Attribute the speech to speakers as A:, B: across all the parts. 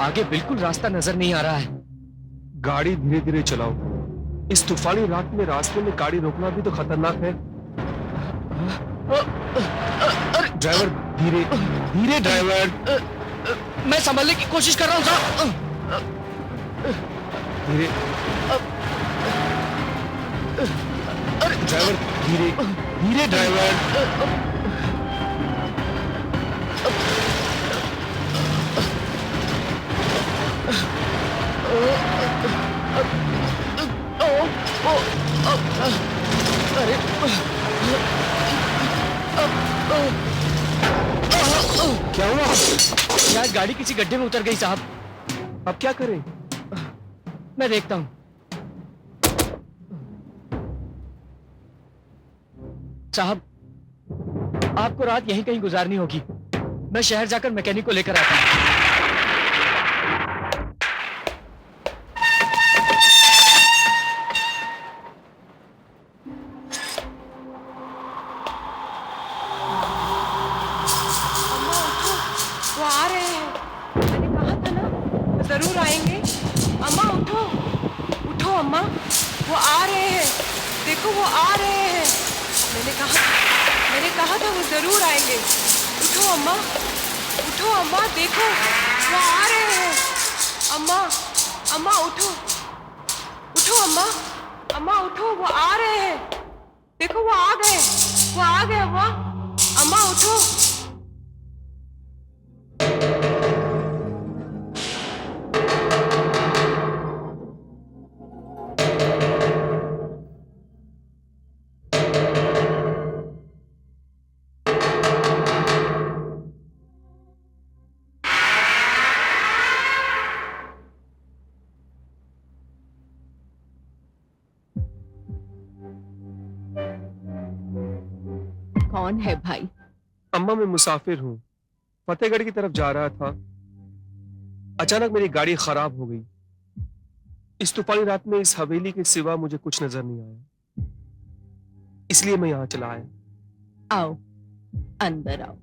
A: आगे बिल्कुल रास्ता नजर नहीं आ रहा है।
B: गाड़ी धीरे धीरे चलाओ। इस तूफानी रात में रास्ते में गाड़ी रोकना भी तो खतरनाक है। ड्राइवर धीरे धीरे, ड्राइवर।
A: मैं संभलने की कोशिश कर रहा हूँ साहब।
B: धीरे ड्राइवर, धीरे धीरे ड्राइवर।
A: अरे
B: क्या हुआ?
A: शायद गाड़ी किसी गड्ढे में उतर गई साहब।
B: अब क्या करें?
A: मैं देखता हूँ। साहब, आपको रात यहीं कहीं गुजारनी होगी। मैं शहर जाकर मैकेनिक को लेकर आता हूँ।
C: वो आ रहे हैं। मैंने कहा था ना जरूर आएंगे। अम्मा उठो, उठो अम्मा, वो आ रहे हैं। देखो वो आ रहे हैं। मैंने कहा था वो जरूर आएंगे। उठो अम्मा, उठो अम्मा, देखो वो आ रहे हैं। अम्मा, अम्मा उठो, उठो अम्मा, अम्मा उठो, वो आ रहे हैं। देखो वो आ गए, वो आ गए अम्मा। अम्मा उठो।
D: कौन है भाई?
B: अम्मा, मैं मुसाफिर हूँ। फतेहगढ़ की तरफ जा रहा था। अचानक मेरी गाड़ी खराब हो गई। इस तूफानी रात में इस हवेली के सिवा मुझे कुछ नजर नहीं आया, इसलिए मैं यहां चला आया।
D: आओ, अंदर आओ।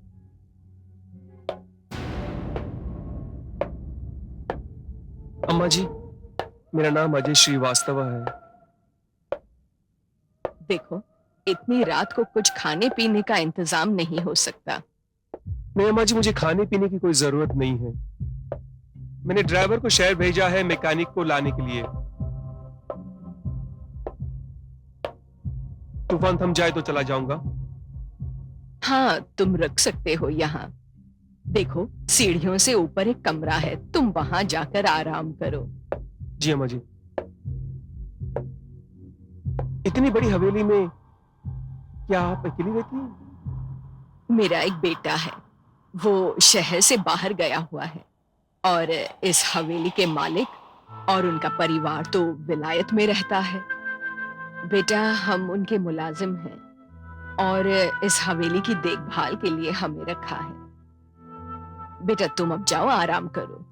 B: अम्मा जी, मेरा नाम अजय श्रीवास्तव है।
D: देखो, इतनी रात को कुछ खाने पीने का इंतजाम नहीं हो सकता।
B: नहीं अम्मा जी, मुझे खाने पीने की कोई जरूरत नहीं है। मैंने ड्राइवर को शहर भेजा है मैकेनिक को लाने के लिए। तूफान थम जाए तो चला जाऊंगा।
D: हाँ, तुम रुक सकते हो यहाँ। देखो, सीढ़ियों से ऊपर एक कमरा है, तुम वहां जाकर आराम करो।
B: जी अम्मा जी। इतनी बड़ी हवेली में क्या आप अकेली रहती हैं?
D: मेरा एक बेटा है, वो शहर से बाहर गया हुआ है और इस हवेली के मालिक और उनका परिवार तो विलायत में रहता है। बेटा, हम उनके मुलाजिम हैं और इस हवेली की देखभाल के लिए हमें रखा है। बेटा, तुम अब जाओ, आराम करो।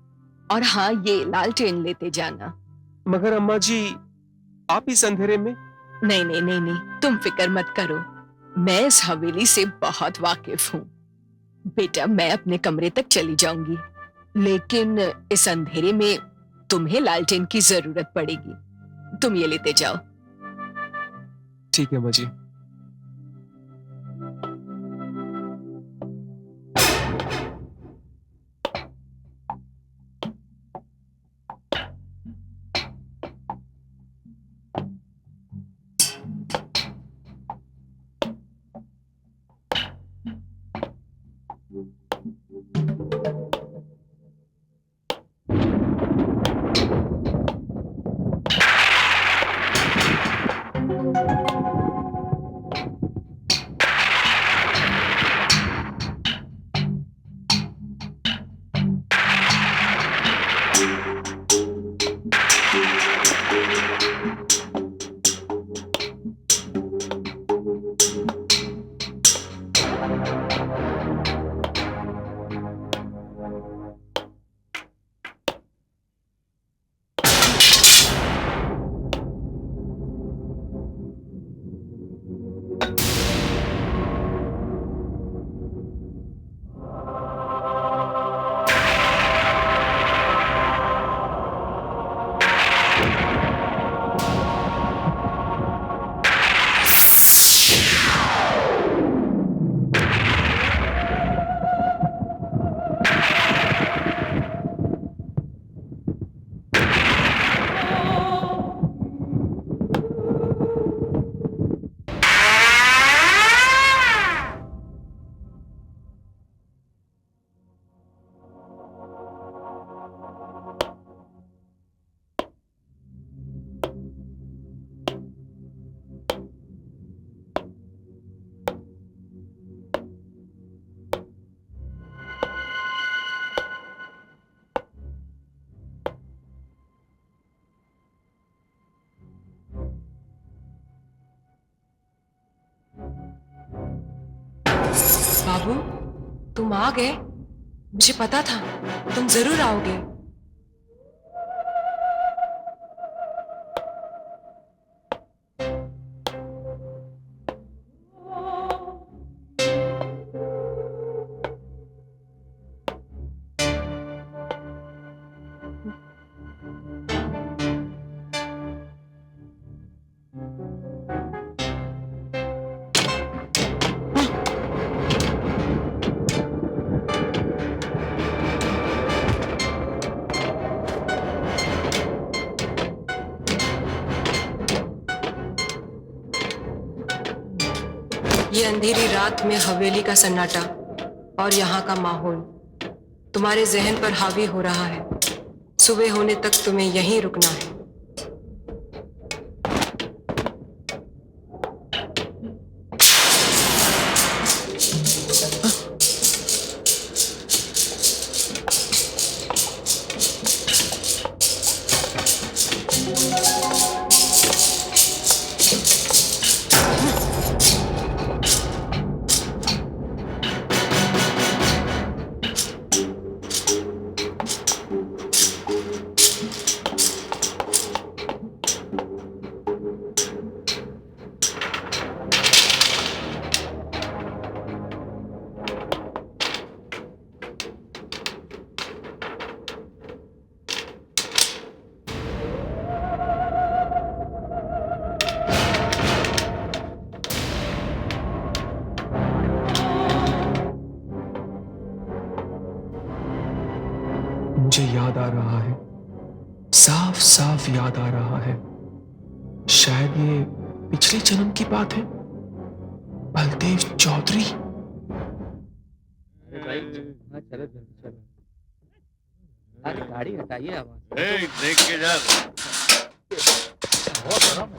D: और हाँ, ये लालटेन लेते जाना।
B: मगर अम्मा जी, आप इस अंधेरे में?
D: नहीं नहीं नहीं नहीं, तुम फिक्र मत करो, मैं इस हवेली से बहुत वाकिफ हूँ। बेटा, मैं अपने कमरे तक चली जाऊंगी, लेकिन इस अंधेरे में तुम्हें लालटेन की जरूरत पड़ेगी। तुम ये लेते जाओ।
B: ठीक है अम्मा जी।
C: बाबू, तुम आ गए। मुझे पता था तुम जरूर आओगे। ये अंधेरी रात में हवेली का सन्नाटा और यहाँ का माहौल तुम्हारे जहन पर हावी हो रहा है। सुबह होने तक तुम्हें यहीं रुकना है।
B: मुझे याद आ रहा है, साफ साफ याद आ रहा है। शायद ये पिछले जन्म की बात है। बलदेव चौधरी।
A: अरे भाई, हाँ चलो जल्दी चलो। अरे गाड़ी हटाइए आवाज।
E: देख के जा।
A: बहुत गरम है।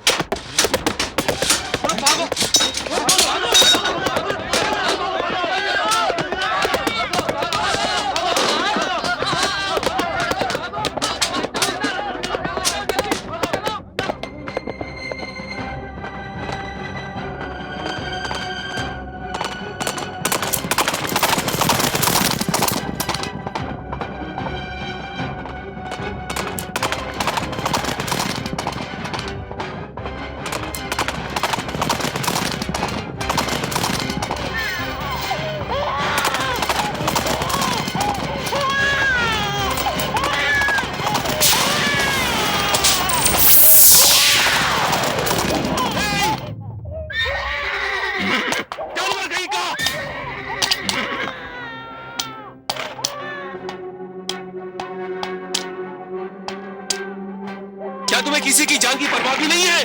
B: क्या तुम्हें किसी की जान की परवाह भी नहीं है?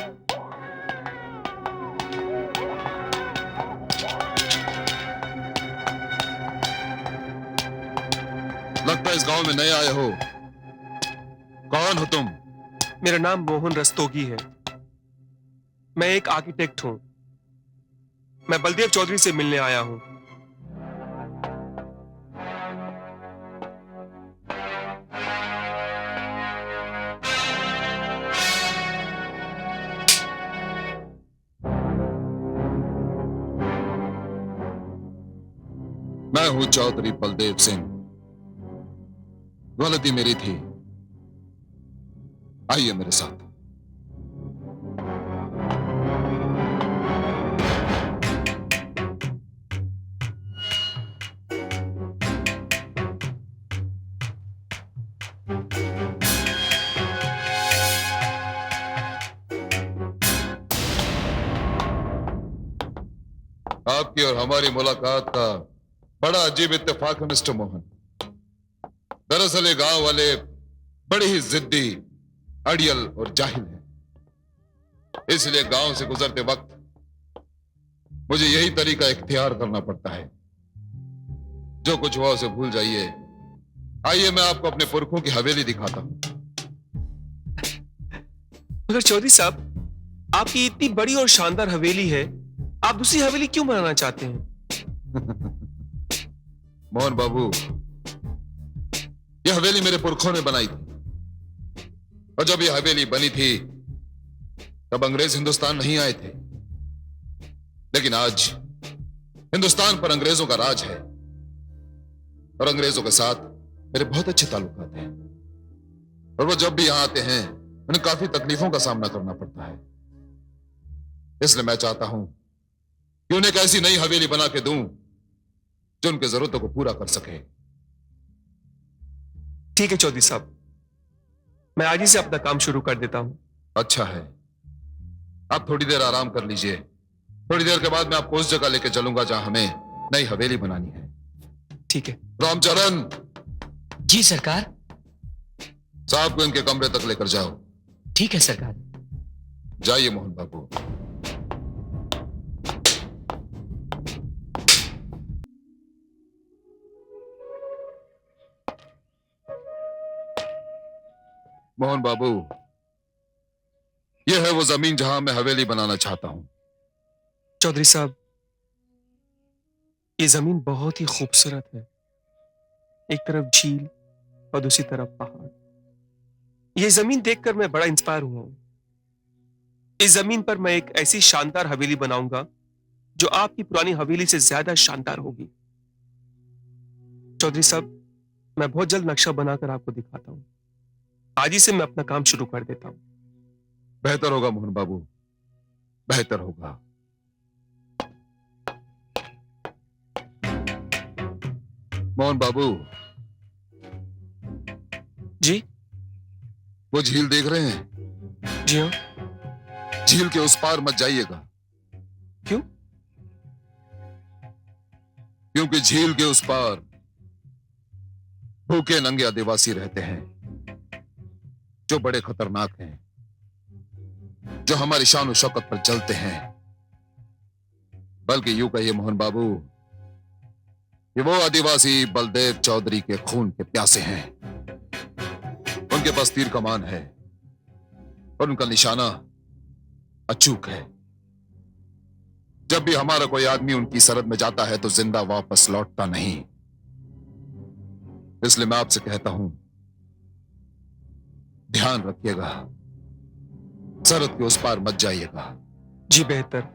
E: लगता है इस गांव में नए आए हो। कौन हो तुम?
B: मेरा नाम मोहन रस्तोगी है। मैं एक आर्किटेक्ट हूं। मैं बलदेव चौधरी से मिलने आया हूं।
E: मैं हूं चौधरी बलदेव सिंह। गलती मेरी थी। आइए मेरे साथ। आपकी और हमारी मुलाकात का बड़ा अजीब इत्तेफाक है मिस्टर मोहन। दरअसल ये गांव वाले बड़े ही जिद्दी, अड़ियल और जाहिल हैं। इसलिए गांव से गुजरते वक्त मुझे यही तरीका इख्तियार करना पड़ता है। जो कुछ हुआ उसे भूल जाइए। आइए मैं आपको अपने पुरखों की हवेली दिखाता हूं।
B: मगर चौधरी साहब, आपकी इतनी बड़ी और शानदार हवेली है, आप दूसरी हवेली क्यों बनाना चाहते हैं?
E: मोहन बाबू, यह हवेली मेरे पुरखों ने बनाई थी, और जब यह हवेली बनी थी तब अंग्रेज हिंदुस्तान नहीं आए थे। लेकिन आज हिंदुस्तान पर अंग्रेजों का राज है और अंग्रेजों के साथ मेरे बहुत अच्छे ताल्लुकात हैं, और वो जब भी यहां आते हैं उन्हें काफी तकलीफों का सामना करना पड़ता है। इसलिए मैं चाहता हूं कि उन्हें एक ऐसी नई हवेली बना के दूं जो उनकी जरूरतों को पूरा कर सके।
B: ठीक है चौधरी साहब, मैं आज ही से अपना काम शुरू कर देता हूं।
E: अच्छा है, आप थोड़ी देर आराम कर लीजिए। थोड़ी देर के बाद मैं आपको उस जगह लेके चलूंगा जहां हमें नई हवेली बनानी है।
B: ठीक है।
E: रामचरण,
A: जी सरकार।
E: साहब को इनके कमरे तक लेकर जाओ।
A: ठीक है सरकार।
E: जाइए मोहन बाबू। मोहन बाबू, यह है वो जमीन जहां मैं हवेली बनाना चाहता हूं।
B: चौधरी साहब, ये जमीन बहुत ही खूबसूरत है। एक तरफ झील और दूसरी तरफ पहाड़। ये जमीन देखकर मैं बड़ा इंस्पायर हुआ हूं। इस जमीन पर मैं एक ऐसी शानदार हवेली बनाऊंगा जो आपकी पुरानी हवेली से ज्यादा शानदार होगी। चौधरी साहब, मैं बहुत जल्द नक्शा बनाकर आपको दिखाता हूं। आज ही से मैं अपना काम शुरू कर देता हूं।
E: बेहतर होगा मोहन बाबू, बेहतर होगा। मोहन बाबू
B: जी?
E: वो झील देख रहे हैं?
B: जी हाँ।
E: झील के उस पार मत जाइएगा।
B: क्यों?
E: क्योंकि झील के उस पार भूखे नंगे आदिवासी रहते हैं जो बड़े खतरनाक हैं, जो हमारी शान और शौकत पर जलते हैं। बल्कि यूं कहिए मोहन बाबू कि वो आदिवासी बलदेव चौधरी के खून के प्यासे हैं। उनके पास तीर कमान है और उनका निशाना अचूक है। जब भी हमारा कोई आदमी उनकी सरहद में जाता है तो जिंदा वापस लौटता नहीं। इसलिए मैं आपसे कहता हूं, ध्यान रखिएगा, सरहद के उस पार मत जाइएगा।
B: जी बेहतर।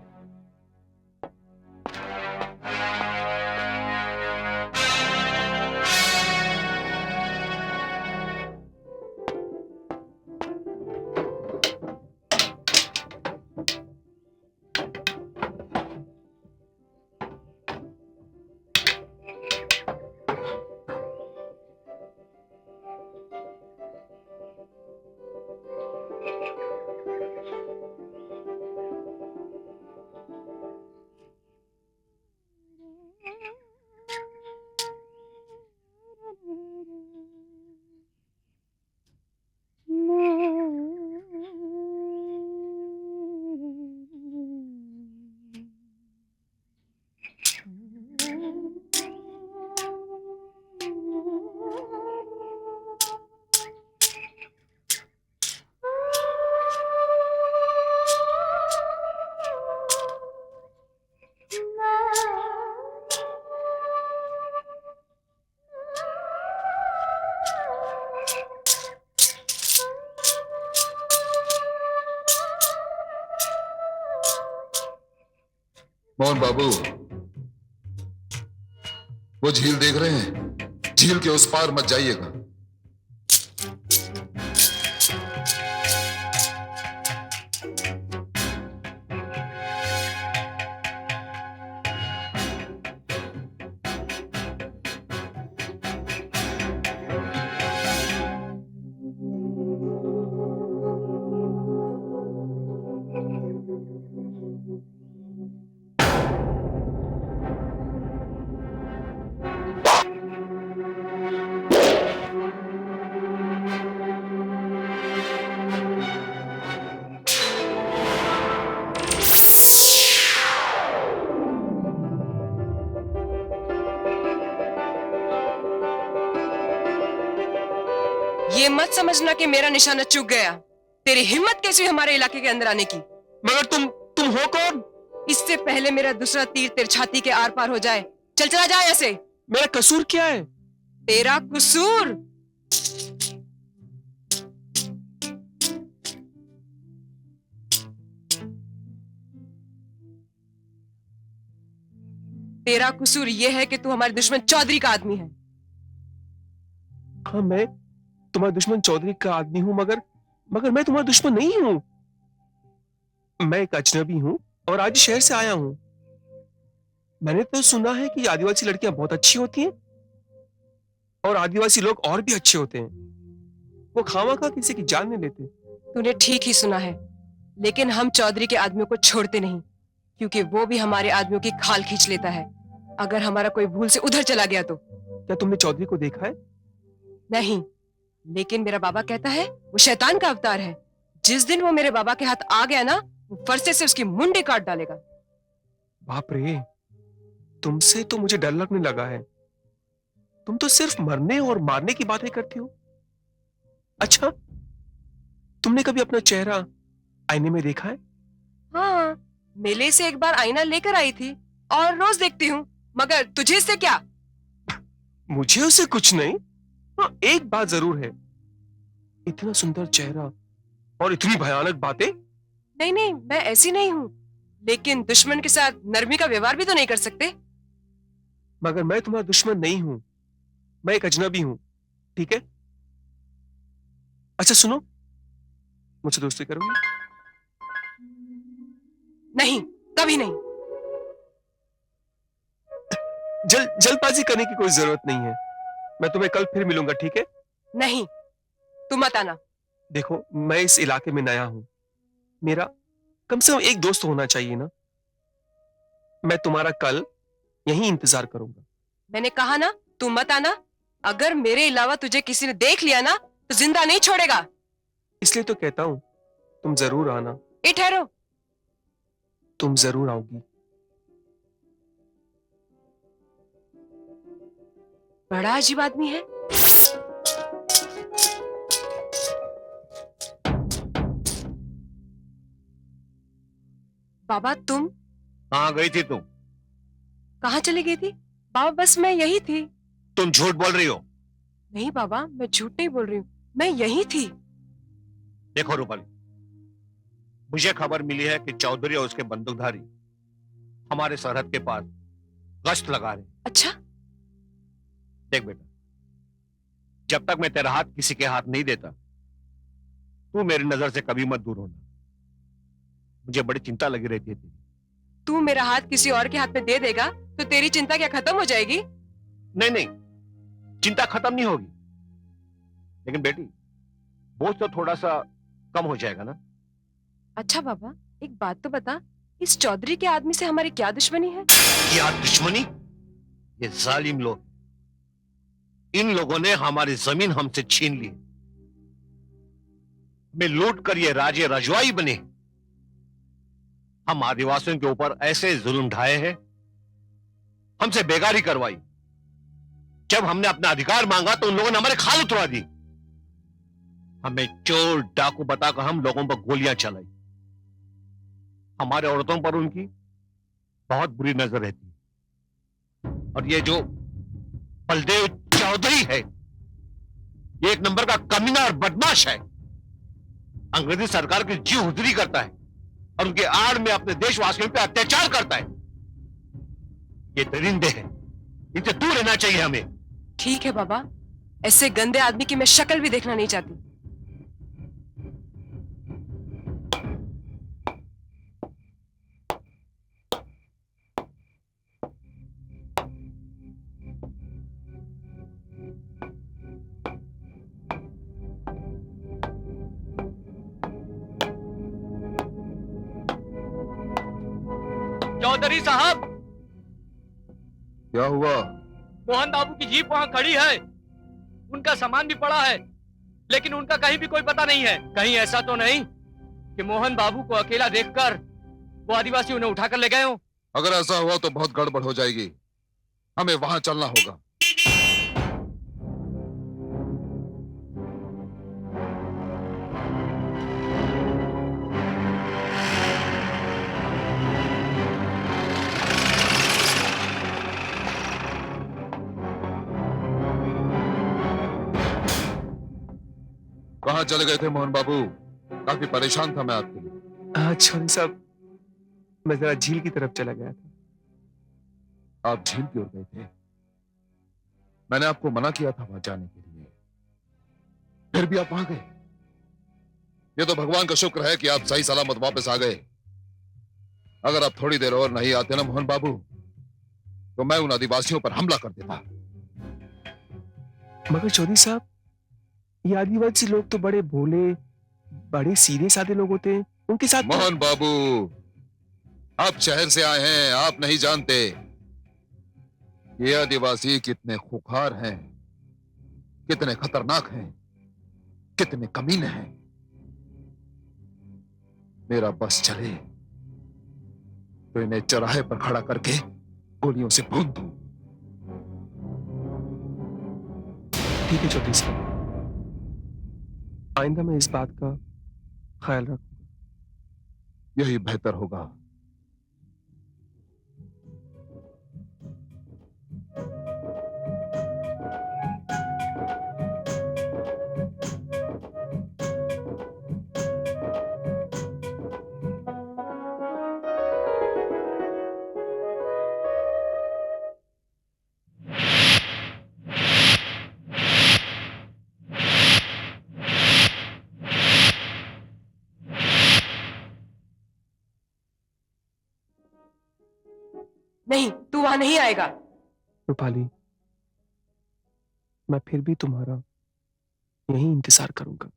E: मोहन बाबू, वो झील देख रहे हैं? झील के उस पार मत जाइएगा।
C: ये मत समझना कि मेरा निशाना चूक गया। तेरी हिम्मत कैसी हुई हमारे इलाके के अंदर आने की?
B: मगर तुम हो कौन?
C: इससे पहले मेरा दूसरा तीर तेरी छाती के आर पार हो जाए, चला जाए ऐसे।
B: मेरा कसूर क्या है?
C: तेरा कसूर तेरा कसूर यह है कि तू हमारे दुश्मन चौधरी का आदमी है।
B: हाँ, मैं तुम्हारा दुश्मन चौधरी का आदमी हूं, मगर मगर मैं तुम्हारा दुश्मन नहीं हूं। मैं एक अजनबी हूं और आज शहर से आया हूं। मैंने तो सुना है कि आदिवासी लड़कियां बहुत अच्छी होती हैं और आदिवासी लोग और भी अच्छे होते हैं। वो खामखा किसी की जान नहीं लेते।
C: तूने ठीक ही सुना है, लेकिन हम चौधरी के आदमियों को छोड़ते नहीं, क्योंकि वो भी हमारे आदमियों की खाल खींच लेता है। अगर हमारा कोई भूल से उधर चला गया तो।
B: क्या तुमने चौधरी को देखा है?
C: नहीं, लेकिन मेरा बाबा कहता है वो शैतान का अवतार है। जिस दिन वो मेरे बाबा के हाथ आ गया ना, वो फरसे से उसकी मुंडी काट डालेगा।
B: बाप रे, तुमसे तो मुझे डर लगने लगा है। तुम तो सिर्फ मरने और मारने की बातें करती हो। अच्छा, तुमने कभी अपना चेहरा आईने में देखा है?
C: हाँ, मेले से एक बार आईना लेकर आई थी और रोज देखती हूँ, मगर तुझे इससे क्या?
B: मुझे उसे कुछ नहीं। हाँ, एक बात जरूर है, इतना सुंदर चेहरा और इतनी भयानक बातें।
C: नहीं नहीं, मैं ऐसी नहीं हूँ, लेकिन दुश्मन के साथ नरमी का व्यवहार भी तो नहीं कर सकते।
B: मगर मैं तुम्हारा दुश्मन नहीं हूं, मैं एक अजनबी हूं, ठीक है? अच्छा सुनो, मुझसे दोस्ती करोगी?
C: नहीं, कभी नहीं।
B: जल्दबाजी करने की कोई जरूरत नहीं है। मैं तुम्हें कल फिर मिलूंगा, ठीक है?
C: नहीं, तू मत आना।
B: देखो, मैं इस इलाके में नया हूं। मेरा कम से कम एक दोस्त होना चाहिए ना। मैं तुम्हारा कल यहीं इंतजार करूंगा।
C: मैंने कहा ना, तू मत आना। अगर मेरे अलावा तुझे किसी ने देख लिया ना, तो जिंदा नहीं छोड़ेगा।
B: इसलिए तो कहता हूं, तुम जरूर आना।
C: ए ठहरो।
B: तुम जरूर आओगी।
C: बड़ा अजीब आदमी है। बाबा, तुम
F: कहाँ गई थी तुम?
C: कहाँ चली गई थी? बाबा, बस मैं यही थी।
F: तुम झूठ बोल रही हो।
C: नहीं बाबा, मैं झूठ नहीं बोल रही हूँ, मैं यही थी।
F: देखो रूपाली, मुझे खबर मिली है कि चौधरी और उसके बंदूकधारी हमारे सरहद के पास गश्त लगा रहे।
C: अच्छा?
F: देख बेटा, जब तक मैं तेरा हाथ किसी के हाथ नहीं देता, तू मेरी नजर से कभी मत दूर होना। मुझे बड़ी चिंता लगी रहती है तेरी।
C: तू मेरा हाथ किसी और के हाथ में दे देगा तो तेरी चिंता क्या खत्म हो जाएगी?
F: नहीं नहीं, चिंता खत्म नहीं होगी, लेकिन बेटी बोझ तो थोड़ा सा कम हो जाएगा ना।
C: अच्छा बाबा, एक बात तो बता, इस चौधरी के आदमी से हमारी क्या दुश्मनी है?
F: क्या दुश्मनी? ये जालिम लोग, इन लोगों ने हमारी जमीन हमसे छीन ली। हमें लूट कर ये राजे रजवाई बने। हम आदिवासियों के ऊपर ऐसे जुल्म ढाए हैं, हमसे बेगारी करवाई। जब हमने अपना अधिकार मांगा तो उन लोगों ने हमारे खाल उतरवा दी। हमें चोर डाकू बताकर हम लोगों पर गोलियां चलाई। हमारे औरतों पर उनकी बहुत बुरी नजर रहती है। और ये जो बलदेव चौधरी है, ये एक नंबर का कमीना और बदमाश है। अंग्रेजी सरकार की जी हुजरी करता है और उनके आड़ में अपने देशवासियों पर अत्याचार करता है। ये दरिंदे हैं, इनसे दूर रहना चाहिए हमें।
C: ठीक है बाबा, ऐसे गंदे आदमी की मैं शक्ल भी देखना नहीं चाहती।
A: चौधरी साहब,
E: क्या हुआ?
A: मोहन बाबू की जीप वहां खड़ी है। उनका सामान भी पड़ा है, लेकिन उनका कहीं भी कोई पता नहीं है। कहीं ऐसा तो नहीं कि मोहन बाबू को अकेला देखकर वो आदिवासी उन्हें उठाकर ले गए हो?
E: अगर ऐसा हुआ तो बहुत गड़बड़ हो जाएगी। हमें वहां चलना होगा। कहाँ चले गए थे मोहन बाबू? काफी परेशान था मैं आपके लिए।
B: चौधरी साहब, मैं जरा झील की तरफ चला गया था।
E: आप झील की ओर गए थे। मैंने आपको मना किया था वहां जाने के लिए, फिर भी आप वहां गए। ये तो भगवान का शुक्र है कि आप सही सलामत वापस आ गए। अगर आप थोड़ी देर और नहीं आते ना मोहन बाबू, तो मैं उन आदिवासियों पर हमला कर देता।
B: मगर चौधरी साहब, ये आदिवासी लोग तो बड़े भोले, बड़े सीधे साधे लोग होते हैं, उनके साथ
E: मोहन बाबू, आप शहर से आए हैं, आप नहीं जानते ये आदिवासी कितने खुखार हैं, कितने खतरनाक हैं, कितने कमीने हैं। मेरा बस चले तो इन्हें चौराहे पर खड़ा करके गोलियों से भून दूं।
B: ठीक है चौधरी साहब, आइंदा मैं इस बात का ख्याल रखूंगा।
E: यही बेहतर होगा।
C: नहीं, तू वहां नहीं आएगा।
B: रूपाली, मैं फिर भी तुम्हारा यहीं इंतजार करूंगा।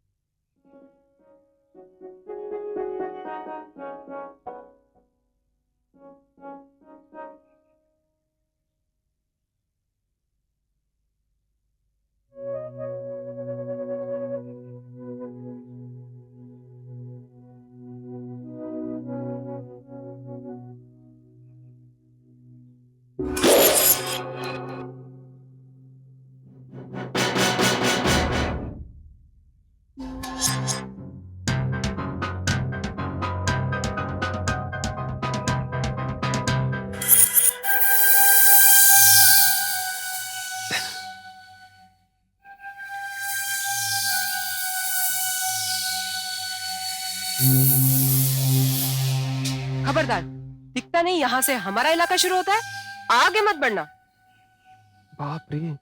C: खबरदार, दिखता नहीं यहाँ से हमारा इलाका शुरू होता है, आगे मत बढ़ना।
B: बाप रे,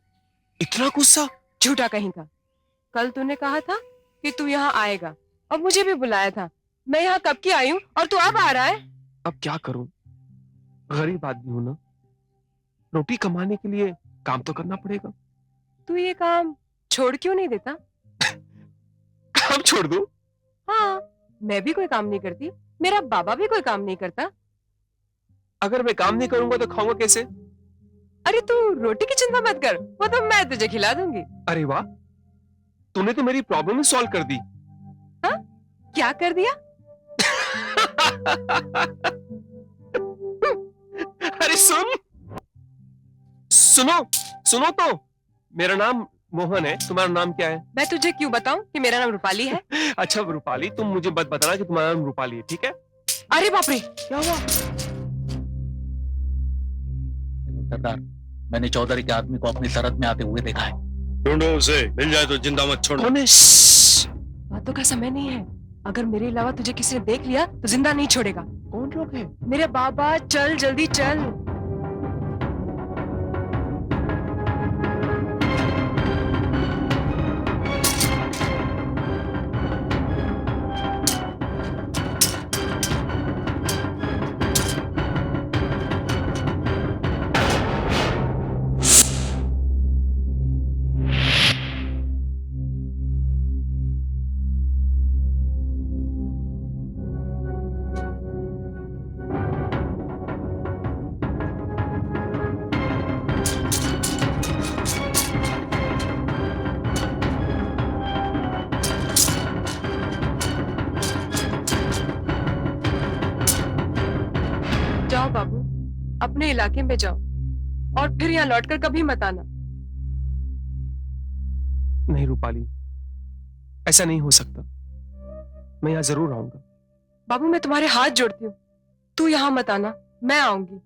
B: इतना गुस्सा!
C: झूठा कहीं का। कल तूने कहा था कि तू यहाँ आएगा और मुझे भी बुलाया था। मैं यहाँ कब की आई हूँ और तू अब आ रहा है।
B: अब क्या करूं, गरीब आदमी हूं ना, रोटी कमाने के लिए काम तो करना पड़ेगा।
C: तू ये काम छोड़ क्यों नहीं देता?
B: काम छोड़ दूं?
C: हाँ, मैं भी कोई काम नहीं करती, मेरा बाबा भी कोई काम नहीं करता।
B: अगर मैं काम नहीं करूंगा तो खाऊंगा कैसे?
C: अरे तू रोटी की चिंता मत कर, वो तो मैं तुझे खिला दूंगी।
B: अरे वाह, तूने तो मेरी प्रॉब्लम ही सॉल्व कर दी।
C: हाँ? क्या कर दिया?
B: अरे सुनो सुनो तो, मेरा नाम मोहन है, तुम्हारा नाम क्या है?
C: मैं तुझे क्यों बताऊं कि मेरा नाम रूपाली है?
B: अच्छा रूपाली, तुम मुझे मत बताना कि तुम्हारा नाम रूपाली है, ठीक है?
C: अरे बाप रे,
B: क्या हुआ?
A: सरदार, मैंने चौधरी के आदमी को अपनी सरहद में आते हुए देखा है।
F: ढूंढो उसे, मिल जाए तो जिंदा मत छोड़ो।
B: कौन है?
C: बातों का समय नहीं है। अगर मेरे अलावा तुझे किसी ने देख लिया तो जिंदा नहीं छोड़ेगा।
B: कौन लोग हैं?
C: मेरे बाबा, चल जल्दी चल। जाओ बाबू, अपने इलाके में जाओ और फिर यहाँ लौटकर कभी मत आना।
B: नहीं रूपाली, ऐसा नहीं हो सकता, मैं यहाँ जरूर आऊंगा।
C: बाबू मैं तुम्हारे हाथ जोड़ती हूँ, तू यहाँ मत आना, मैं आऊंगी।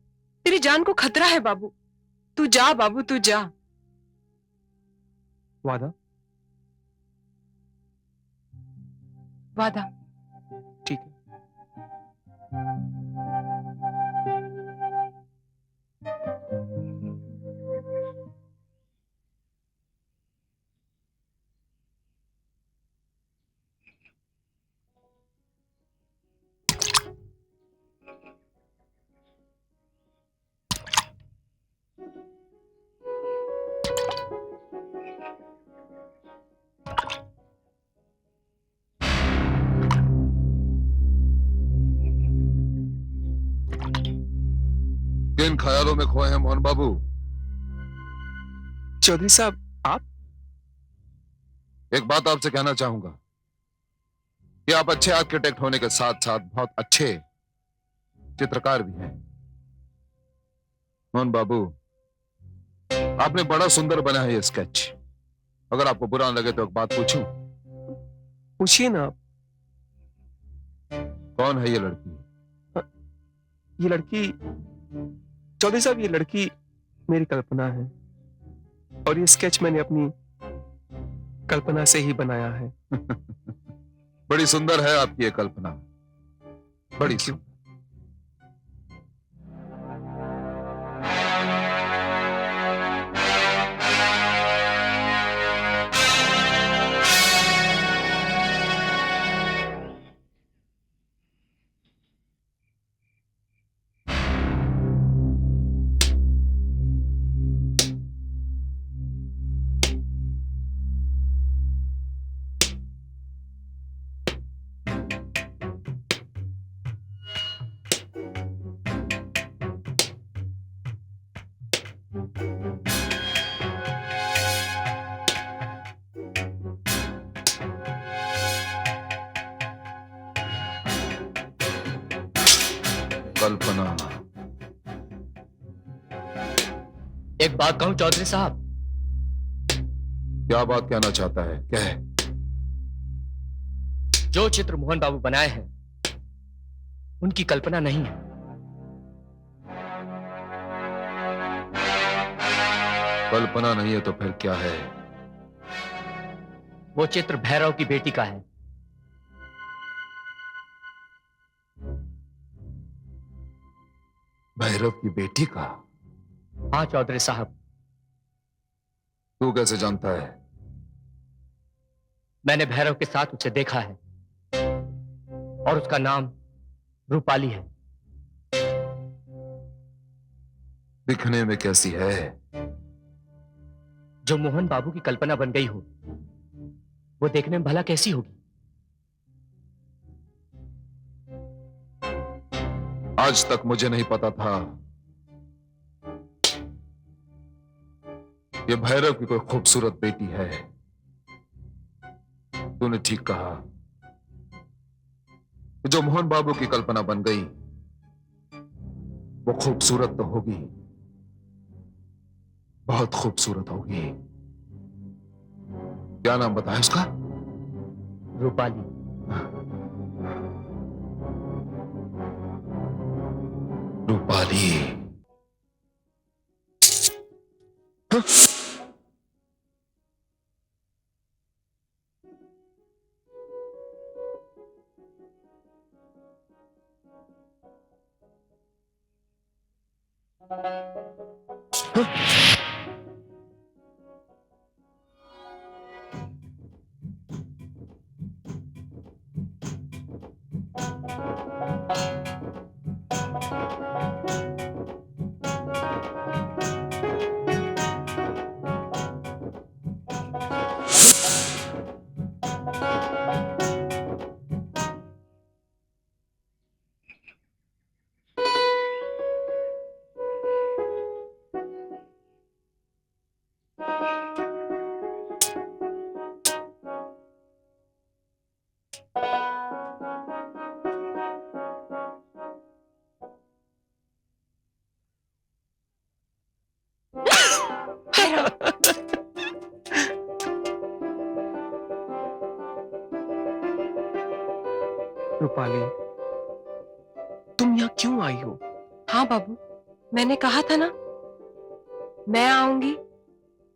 C: तेरी जान को खतरा है बाबू, तू जा बाबू, तू जा।
B: वादा?
C: वादा।
B: ठीक है।
E: किन ख्यालों में खोए हैं मोहन बाबू?
B: चौधरी साहब, आप?
E: एक बात आपसे कहना चाहूंगा कि आप अच्छे आर्किटेक्ट होने के साथ साथ बहुत अच्छे चित्रकार भी हैं। मोहन बाबू, आपने बड़ा सुंदर बनाया है ये स्केच। अगर आपको बुरा न लगे तो एक बात पूछूं?
B: पूछिए ना आप।
E: कौन है ये लड़की?
B: ये लड़की, चौधरी साहब, ये लड़की मेरी कल्पना है और ये स्केच मैंने अपनी कल्पना से ही बनाया है।
E: बड़ी सुंदर है आपकी ये कल्पना, बड़ी
B: Thank you.
E: सुंदर। कल्पना,
A: एक बात कहूं चौधरी साहब?
E: क्या बात कहना चाहता है? कह।
A: जो चित्र मोहन बाबू बनाए हैं उनकी कल्पना नहीं है।
E: कल्पना नहीं है तो फिर क्या है?
A: वो चित्र भैरव की बेटी का है।
E: भैरव की बेटी का?
A: हाँ चौधरी साहब,
E: तू कैसे जानता है?
A: मैंने भैरव के साथ उसे देखा है और उसका नाम रूपाली है।
E: दिखने में कैसी है?
A: जो मोहन बाबू की कल्पना बन गई हो वो देखने में भला कैसी होगी?
E: आज तक मुझे नहीं पता था ये भैरव की कोई खूबसूरत बेटी है। तूने ठीक कहा, जो मोहन बाबू की कल्पना बन गई वो खूबसूरत तो होगी, बहुत खूबसूरत होगी। क्या नाम बताया उसका?
A: रूपाली।
E: रूपाली।
B: रूपाली, तुम यहाँ क्यों आई हो?
C: हाँ बाबू, मैंने कहा था ना, मैं आऊंगी,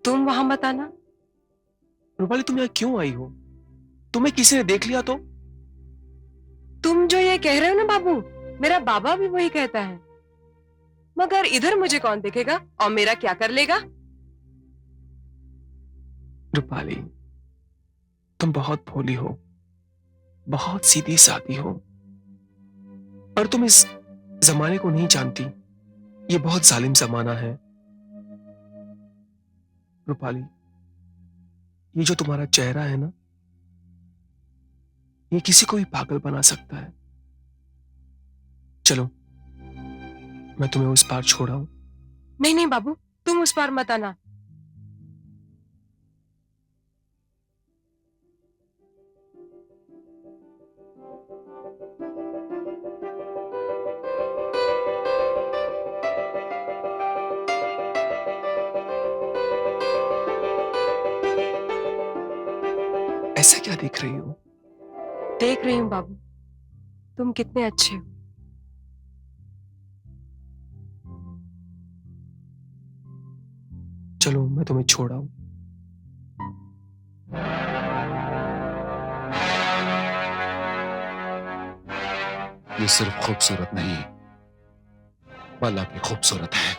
C: तुम वहां मत आना।
B: रूपाली, तुम यहाँ क्यों आई हो? तुम्हें किसी ने देख लिया तो?
C: तुम जो ये कह रहे हो ना बाबू, मेरा बाबा भी वही कहता है। मगर इधर मुझे कौन देखेगा और मेरा क्या कर लेगा?
B: रूपाली, तुम बहुत भोली हो, बहुत सीधी सादी हो और तुम इस जमाने को नहीं जानती। ये बहुत जालिम जमाना है। रूपाली, ये जो तुम्हारा चेहरा है ना, ये किसी को भी पागल बना सकता है। चलो, मैं तुम्हें उस पार छोड़ा हूं?
C: नहीं नहीं बाबू, तुम उस पार मत आना।
B: ऐसा क्या देख रही हो?
C: देख रही हूँ बाबू, तुम कितने अच्छे हो।
B: चलो मैं तुम्हें छोड़ा हूं।
E: ये सिर्फ खूबसूरत नहीं, बल्कि खूबसूरत है।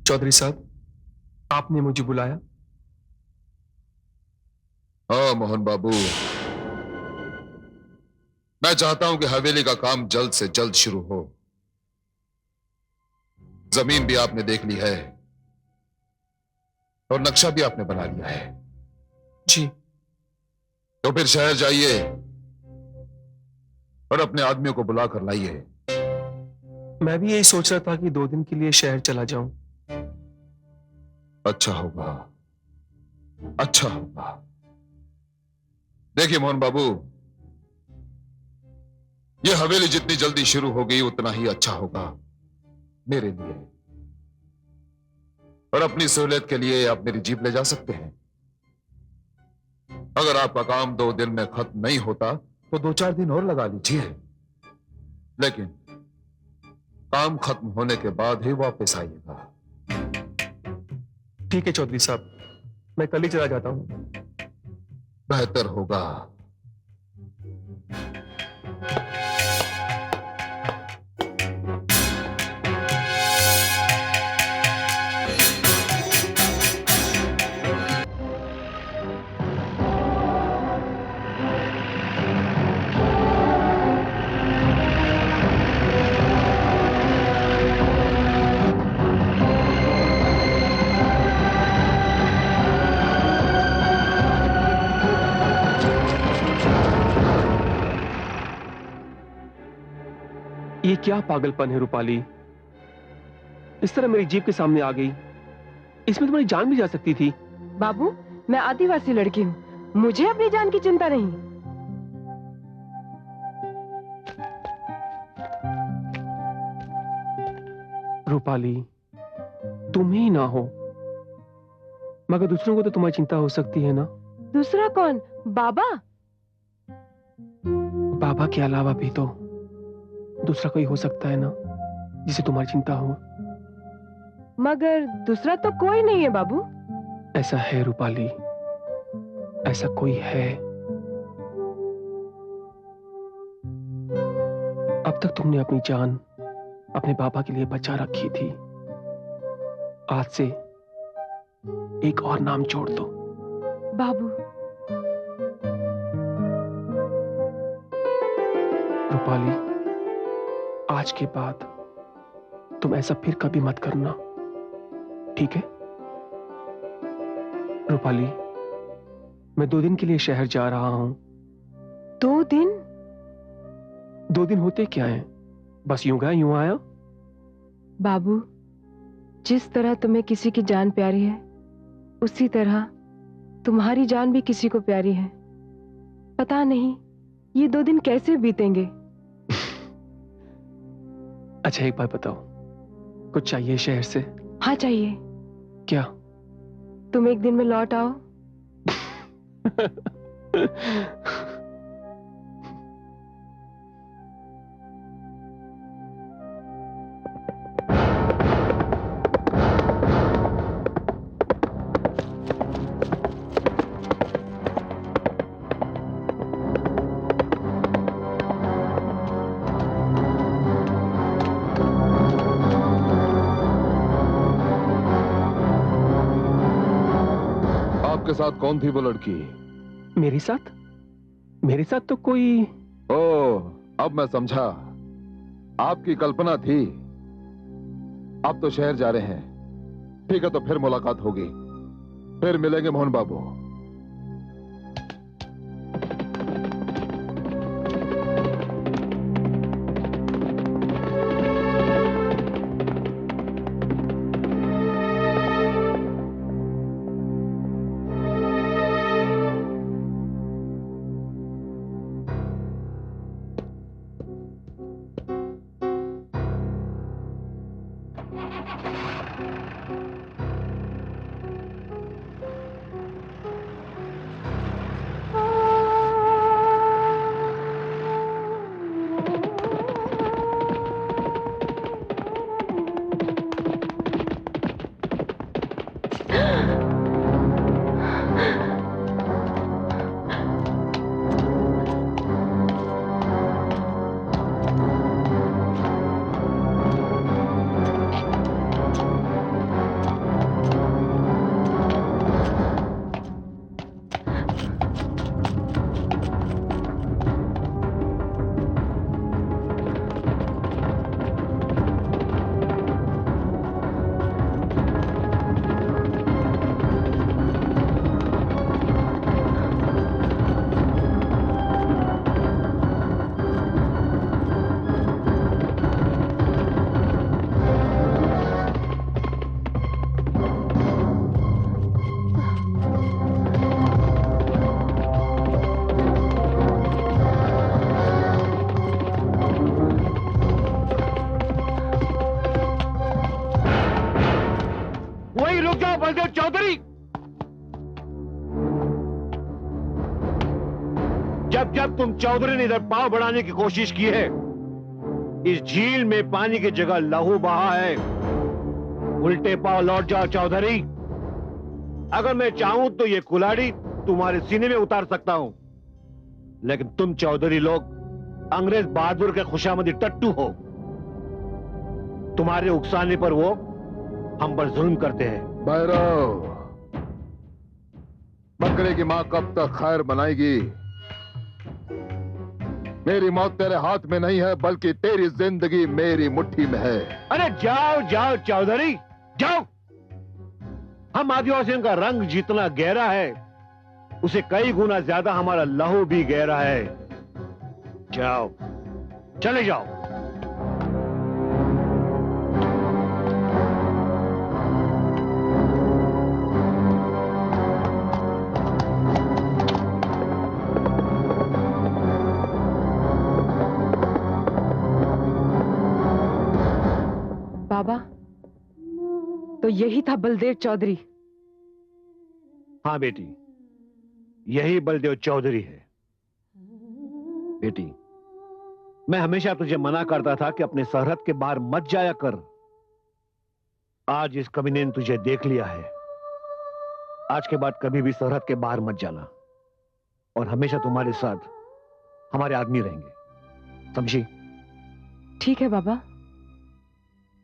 B: चौधरी साहब, आपने मुझे बुलाया?
E: हाँ मोहन बाबू, मैं चाहता हूं कि हवेली का काम जल्द से जल्द शुरू हो। जमीन भी आपने देख ली है और नक्शा भी आपने बना लिया है।
B: जी।
E: तो फिर शहर जाइए और अपने आदमियों को बुला कर लाइए।
B: मैं भी यही सोच रहा था कि 2 दिन के लिए शहर चला जाऊं।
E: अच्छा होगा, अच्छा होगा। देखिए मोहन बाबू, यह हवेली जितनी जल्दी शुरू होगी उतना ही अच्छा होगा मेरे लिए। और अपनी सहूलियत के लिए आप मेरी जीप ले जा सकते हैं। अगर आपका काम 2 दिन में खत्म नहीं होता तो 2-4 दिन और लगा लीजिए, लेकिन काम खत्म होने के बाद ही वापस आइएगा।
B: ठीक है चौधरी साहब, मैं कल ही चला जाता हूं।
E: बेहतर होगा।
B: ये क्या पागलपन है रूपाली? इस तरह मेरी जीप के सामने आ गई। इसमें तुम्हारी जान भी जा सकती थी।
C: बाबू, मैं आदिवासी लड़की हूँ, मुझे अपनी जान की चिंता नहीं।
B: रूपाली, तुम ही ना हो, मगर दूसरों को तो तुम्हारी चिंता हो सकती है ना?
C: दूसरा कौन? बाबा?
B: बाबा के अलावा भी तो दूसरा कोई हो सकता है ना जिसे तुम्हारी चिंता हो।
C: मगर दूसरा तो कोई नहीं है बाबू।
B: ऐसा है रूपाली, ऐसा कोई है। अब तक तुमने अपनी जान अपने बाबा के लिए बचा रखी थी। आज से एक और नाम जोड़ दो।
C: बाबू।
B: रूपाली, आज के बाद तुम ऐसा फिर कभी मत करना, ठीक है? रूपाली, मैं 2 दिन के लिए शहर जा रहा हूं।
C: 2 दिन?
B: 2 दिन होते क्या हैं? बस यूं गया यूं आया।
C: बाबू, जिस तरह तुम्हें किसी की जान प्यारी है, उसी तरह तुम्हारी जान भी किसी को प्यारी है। पता नहीं ये 2 दिन कैसे बीतेंगे।
B: अच्छा एक बात बताओ, कुछ चाहिए शहर से?
C: हाँ चाहिए।
B: क्या?
C: तुम एक दिन में लौट आओ।
E: आपके साथ कौन थी वो लड़की?
B: मेरे साथ? मेरे साथ तो कोई।
E: ओह, अब मैं समझा। आपकी कल्पना थी। आप तो शहर जा रहे हैं। ठीक है, तो फिर मुलाकात होगी, फिर मिलेंगे मोहन बाबू।
F: बलदेव चौधरी, जब जब तुम चौधरी ने इधर पांव बढ़ाने की कोशिश की है, इस झील में पानी की जगह लहू बहा है। उल्टे पांव लौट जाओ चौधरी। अगर मैं चाहूं तो ये कुल्हाड़ी तुम्हारे सीने में उतार सकता हूं, लेकिन तुम चौधरी लोग अंग्रेज बहादुर के खुशामदी टट्टू हो। तुम्हारे उकसाने पर वो हम पर जुल्म करते हैं।
E: भैरव, बकरे की मां कब तक खैर बनाएगी? मेरी मौत तेरे हाथ में नहीं है, बल्कि तेरी जिंदगी मेरी मुट्ठी में है।
F: अरे जाओ जाओ चौधरी, जाओ। हम आदिवासियों का रंग जितना गहरा है, उसे कई गुना ज्यादा हमारा लहू भी गहरा है। जाओ, चले जाओ।
C: बाबा, तो यही था बलदेव चौधरी।
F: हाँ बेटी, यही बलदेव चौधरी है। बेटी, मैं हमेशा तुझे मना करता था कि अपने सरहद के बाहर मत जाया कर। आज इस कमीने ने तुझे देख लिया है। आज के बाद कभी भी सरहद के बाहर मत जाना, और हमेशा तुम्हारे साथ हमारे आदमी रहेंगे, समझी?
C: ठीक है बाबा।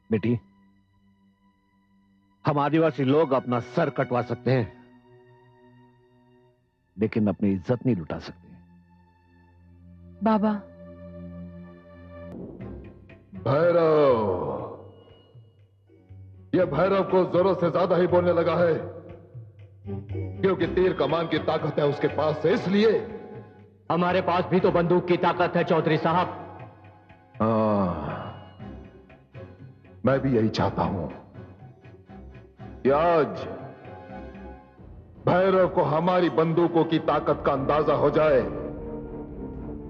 F: बेटी, हम आदिवासी लोग अपना सर कटवा सकते हैं, लेकिन अपनी इज्जत नहीं लुटा सकते।
C: बाबा,
E: भैरव, यह भैरव को जरूरत से ज्यादा ही बोलने लगा है, क्योंकि तीर कमान की ताकत है उसके पास से, इसलिए।
A: हमारे पास भी तो बंदूक की ताकत है चौधरी साहब।
E: मैं भी यही चाहता हूं कि आज भैरव को हमारी बंदूकों की ताकत का अंदाजा हो जाए।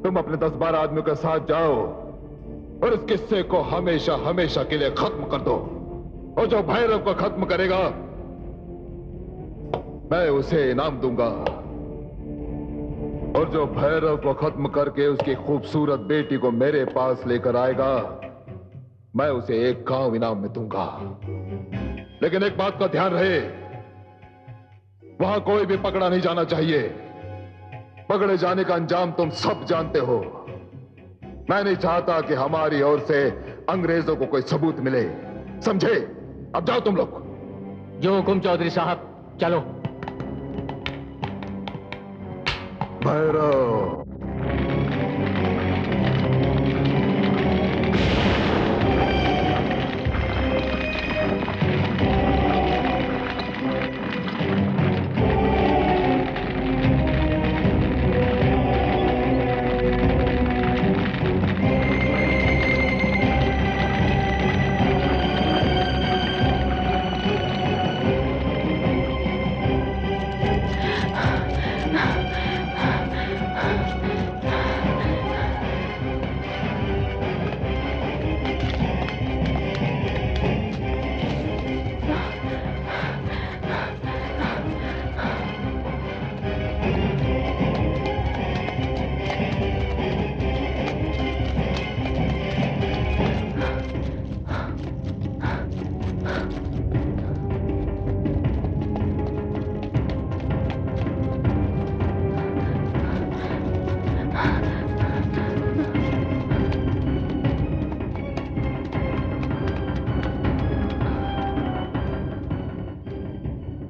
E: तुम अपने 10-12 आदमियों के साथ जाओ और इस किस्से को हमेशा हमेशा के लिए खत्म कर दो। और जो भैरव को खत्म करेगा, मैं उसे इनाम दूंगा। और जो भैरव को खत्म करके उसकी खूबसूरत बेटी को मेरे पास लेकर आएगा, मैं उसे एक गांव इनाम में दूंगा। लेकिन एक बात का ध्यान रहे, वहां कोई भी पकड़ा नहीं जाना चाहिए। पकड़े जाने का अंजाम तुम सब जानते हो। मैं नहीं चाहता कि हमारी ओर से अंग्रेजों को कोई सबूत मिले, समझे? अब जाओ तुम लोग।
A: जो हुकुम चौधरी साहब, चलो।
E: भैरव,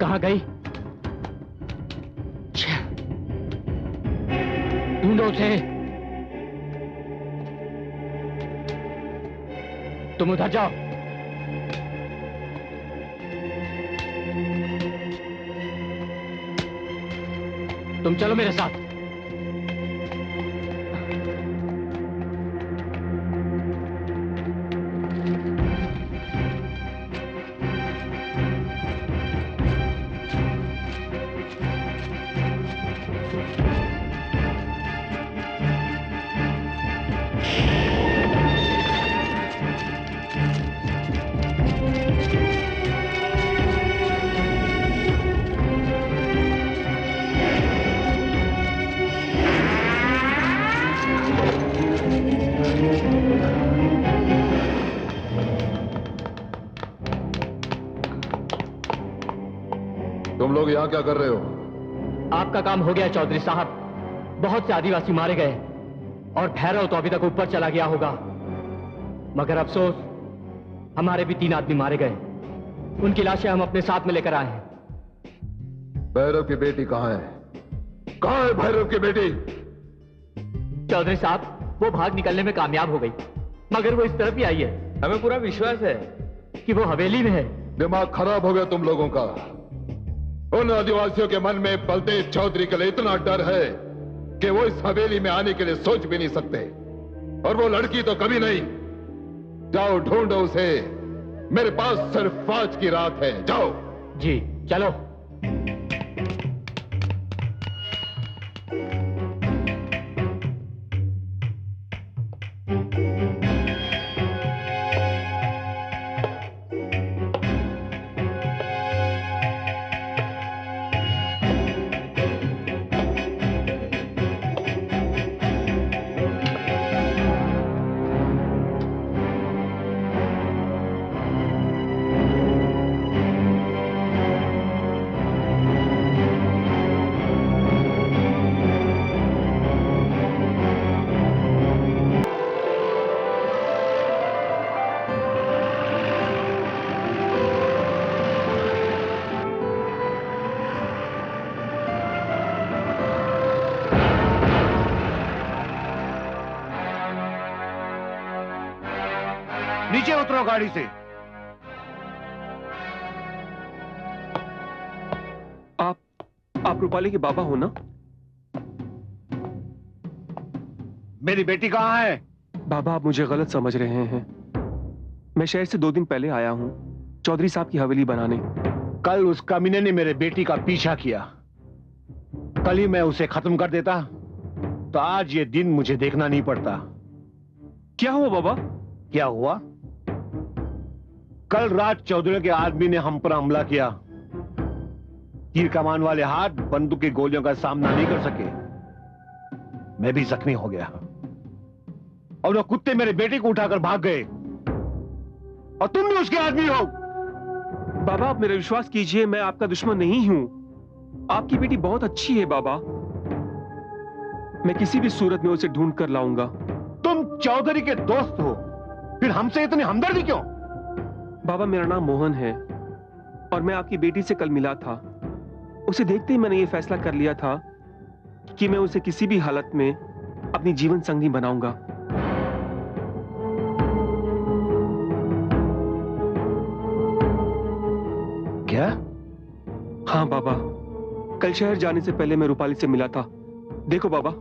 A: कहां गई? ढूंढो उसे। तुम उधर जाओ। तुम चलो मेरे साथ।
E: तुम लोग यहाँ क्या कर रहे हो?
A: आपका काम हो गया चौधरी साहब। बहुत से आदिवासी मारे गए और भैरव तो अभी तक ऊपर चला गया होगा, मगर अफसोस हमारे भी 3 आदमी मारे गए। उनकी लाशें हम अपने साथ में लेकर आए हैं।
E: भैरव की बेटी कहाँ है? कहाँ है भैरव की बेटी?
A: चौधरी साहब वो भाग निकलने में कामयाब हो गई, मगर वो इस तरफ ही आई है। हमें पूरा विश्वास है कि वो हवेली में है।
E: दिमाग खराब हो गया तुम लोगों का। उन आदिवासियों के मन में बलदेव चौधरी के लिए इतना डर है कि वो इस हवेली में आने के लिए सोच भी नहीं सकते, और वो लड़की तो कभी नहीं। जाओ ढूंढो उसे, मेरे पास सिर्फ 5 की रात है। जाओ।
A: जी चलो।
F: नीचे उतरो गाड़ी से।
B: आप रूपाली के बाबा हो ना?
F: मेरी बेटी कहाँ है?
B: बाबा आप मुझे गलत समझ रहे हैं। मैं शहर से 2 दिन पहले आया हूं चौधरी साहब की हवेली बनाने।
F: कल उस कमीने ने मेरे बेटी का पीछा किया। कल ही मैं उसे खत्म कर देता तो आज ये दिन मुझे देखना नहीं पड़ता।
B: क्या हुआ बाबा?
F: क्या हुआ? कल रात चौधरी के आदमी ने हम पर हमला किया। तीर कमान वाले हाथ बंदूक की गोलियों का सामना नहीं कर सके। मैं भी जख्मी हो गया और वो कुत्ते मेरे बेटे को उठाकर भाग गए, और तुम भी उसके आदमी हो।
B: बाबा आप मेरा विश्वास कीजिए, मैं आपका दुश्मन नहीं हूं। आपकी बेटी बहुत अच्छी है बाबा। मैं किसी भी सूरत में उसे ढूंढ कर लाऊंगा।
F: तुम चौधरी के दोस्त हो, फिर हमसे इतनी हमदर्दी क्यों?
B: बाबा मेरा नाम मोहन है और मैं आपकी बेटी से कल मिला था। उसे देखते ही मैंने ये फैसला कर लिया था कि मैं उसे किसी भी हालत में अपनी जीवन संगी बनाऊंगा।
F: क्या?
B: हाँ बाबा, कल शहर जाने से पहले मैं रूपाली से मिला था। देखो बाबा,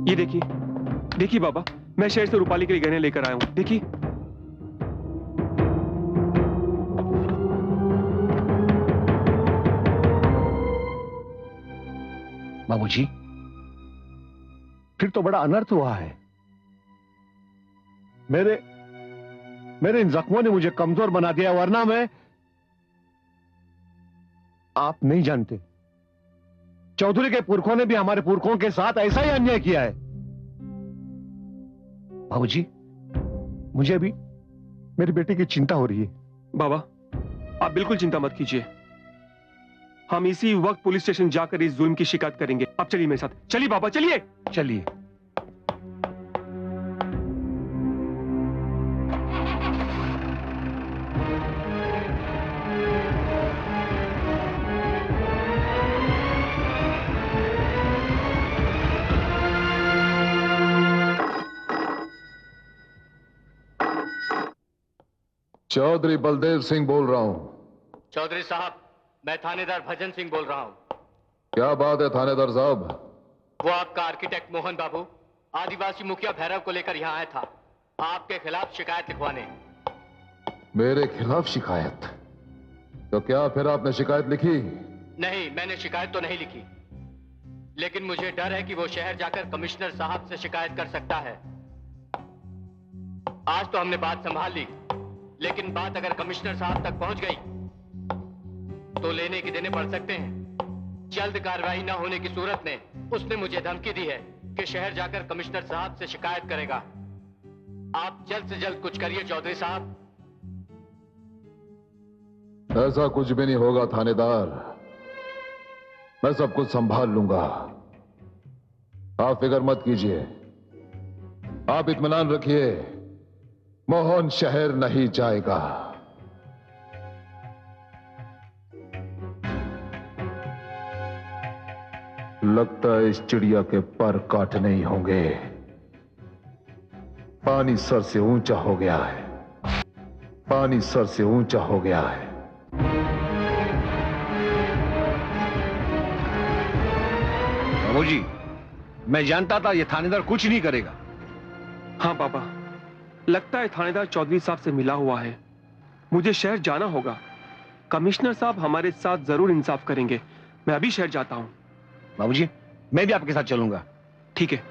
B: ये देखिए। देखिए बाबा, मैं शहर से रूपाली के लिए गहने लेकर आया हूं। देखिए।
F: बाबूजी, फिर तो बड़ा अनर्थ हुआ है। मेरे इन जख्मों ने मुझे कमजोर बना दिया, वरना मैं। आप नहीं जानते, चौधरी के पुरखों ने भी हमारे पुरखों के साथ ऐसा ही अन्याय किया है। बाबूजी, मुझे अभी मेरी बेटी की चिंता हो रही है।
B: बाबा आप बिल्कुल चिंता मत कीजिए, हम इसी वक्त पुलिस स्टेशन जाकर इस जुल्म की शिकायत करेंगे। आप चलिए मेरे साथ। चलिए बाबा, चलिए।
F: चलिए।
E: चौधरी बलदेव सिंह बोल रहा हूं।
A: चौधरी साहब, मैं थानेदार भजन सिंह बोल रहा हूँ।
E: क्या बात है थानेदार साहब?
A: वो आपका आर्किटेक्ट मोहन बाबू आदिवासी मुखिया भैरव को लेकर यहाँ आया था, आपके खिलाफ शिकायत लिखवाने।
E: मेरे खिलाफ शिकायत? तो क्या फिर आपने शिकायत लिखी?
A: नहीं, मैंने शिकायत तो नहीं लिखी, लेकिन मुझे डर है कि वो शहर जाकर कमिश्नर साहब से शिकायत कर सकता है। आज तो हमने बात संभाल ली, लेकिन बात अगर कमिश्नर साहब तक पहुंच गई तो लेने की देने पड़ सकते हैं। जल्द कार्रवाई न होने की सूरत में उसने मुझे धमकी दी है कि शहर जाकर कमिश्नर साहब से शिकायत करेगा। आप जल्द से जल्द कुछ करिए चौधरी साहब।
E: ऐसा कुछ भी नहीं होगा थानेदार, मैं सब कुछ संभाल लूंगा, आप फिक्र मत कीजिए। आप इत्मीनान रखिए, मोहन शहर नहीं जाएगा। लगता है इस चिड़िया के पर काटने ही होंगे। पानी सर से ऊंचा हो गया है, पानी सर से ऊंचा हो गया है।
F: बाबूजी, मैं जानता था ये थानेदार कुछ नहीं करेगा।
B: हाँ पापा, लगता है थानेदार चौधरी साहब से मिला हुआ है। मुझे शहर जाना होगा, कमिश्नर साहब हमारे साथ जरूर इंसाफ करेंगे। मैं अभी शहर जाता हूँ।
F: बाबूजी, मैं भी आपके साथ चलूंगा।
B: ठीक है।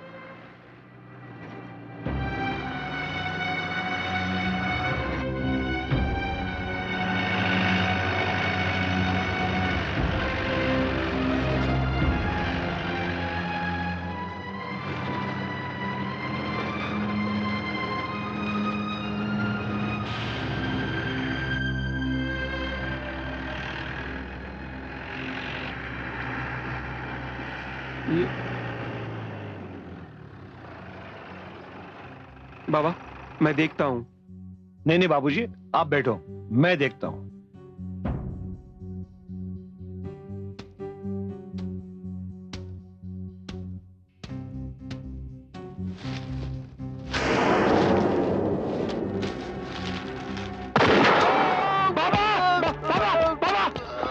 B: बाबा, मैं देखता हूं।
F: नहीं नहीं बाबूजी, आप बैठो, मैं देखता हूं।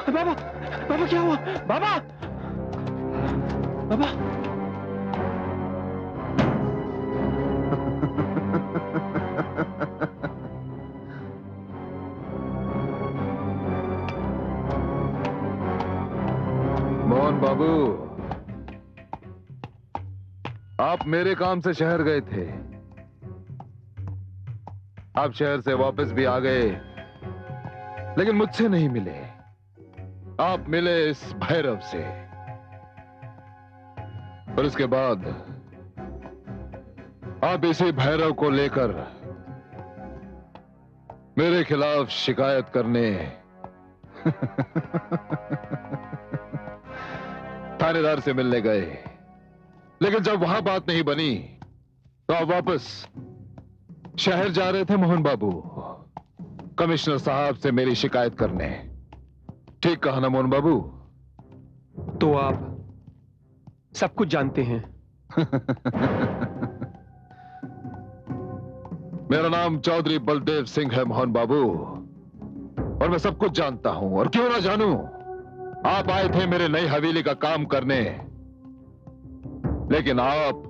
B: बाबा क्या हुआ? बाबा, बाबा।
E: मोहन बाबू, आप मेरे काम से शहर गए थे, आप शहर से वापस भी आ गए, लेकिन मुझसे नहीं मिले। आप मिले इस भैरव से, और उसके बाद आप इसी भैरव को लेकर मेरे खिलाफ शिकायत करने थानेदार से मिलने गए। लेकिन जब वहां बात नहीं बनी तो आप वापस शहर जा रहे थे मोहन बाबू, कमिश्नर साहब से मेरी शिकायत करने। ठीक कहा ना मोहन बाबू?
B: तो आप सब कुछ जानते हैं।
E: मेरा नाम चौधरी बलदेव सिंह है मोहन बाबू, और मैं सब कुछ जानता हूं। और क्यों ना जानूं, आप आए थे मेरे नई हवेली का काम करने, लेकिन आप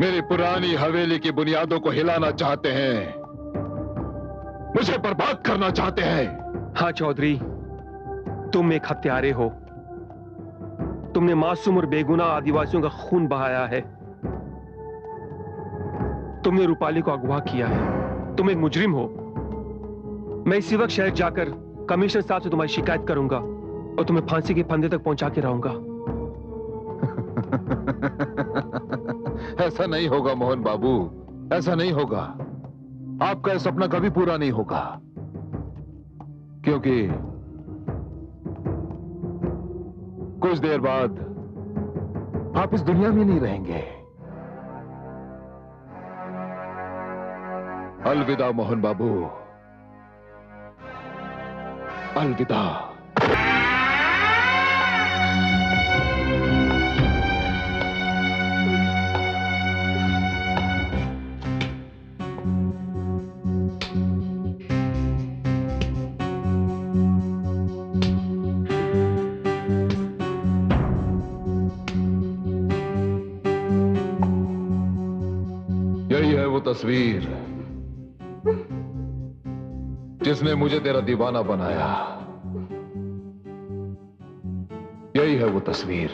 E: मेरी पुरानी हवेली की बुनियादों को हिलाना चाहते हैं, मुझे बर्बाद करना चाहते हैं।
B: हाँ चौधरी, तुम एक हत्यारे हो। तुमने मासूम और बेगुनाह आदिवासियों का खून बहाया है। तुमने रूपाली को अगवा किया है। तुम एक मुजरिम हो। मैं इसी वक्त शहर जाकर कमिश्नर साहब से तुम्हारी शिकायत करूंगा और तुम्हें फांसी के फंदे तक पहुंचा के रहूंगा।
E: ऐसा नहीं होगा मोहन बाबू, ऐसा नहीं होगा। आपका यह सपना कभी पूरा नहीं होगा, क्योंकि कुछ देर बाद आप इस दुनिया में नहीं रहेंगे। अलविदा मोहन बाबू, अलविदा। तस्वीर जिसने मुझे तेरा दीवाना बनाया, यही है वो तस्वीर।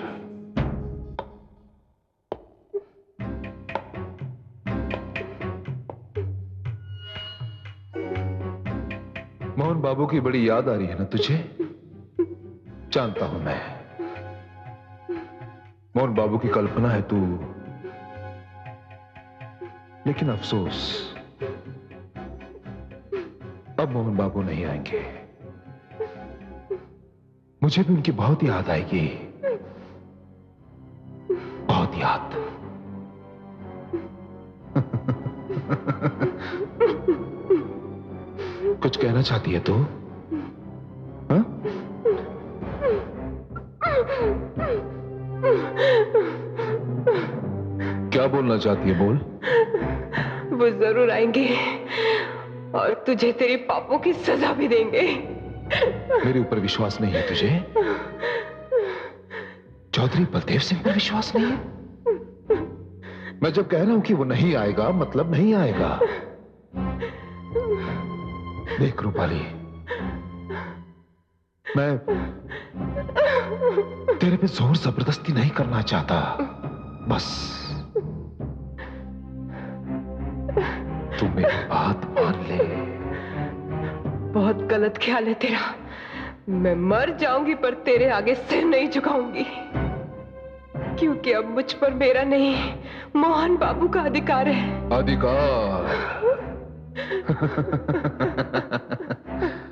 E: मोहन बाबू की बड़ी याद आ रही है ना तुझे? जानता हूं मैं, मोहन बाबू की कल्पना है तू, लेकिन अफसोस अब मोहन बाबू नहीं आएंगे। मुझे भी उनकी बहुत याद आएगी, बहुत याद। कुछ कहना चाहती है तू? हाँ? क्या बोलना चाहती है? बोल।
C: वो जरूर आएंगे और तुझे तेरे पापों की सजा भी देंगे।
E: मेरे ऊपर विश्वास नहीं है तुझे? चौधरी बलदेव सिंह पर विश्वास नहीं है? मैं जब कह रहा हूं कि वो नहीं आएगा, मतलब नहीं आएगा। देख रूपाली, मैं तेरे पे जोर जबरदस्ती नहीं करना चाहता, बस तू मेरी बात मान ले।
C: बहुत गलत ख्याल है तेरा। मैं मर जाऊंगी पर तेरे आगे सिर नहीं झुकाऊंगी, क्योंकि अब मुझ पर मेरा नहीं, मोहन बाबू का अधिकार है।
E: अधिकार?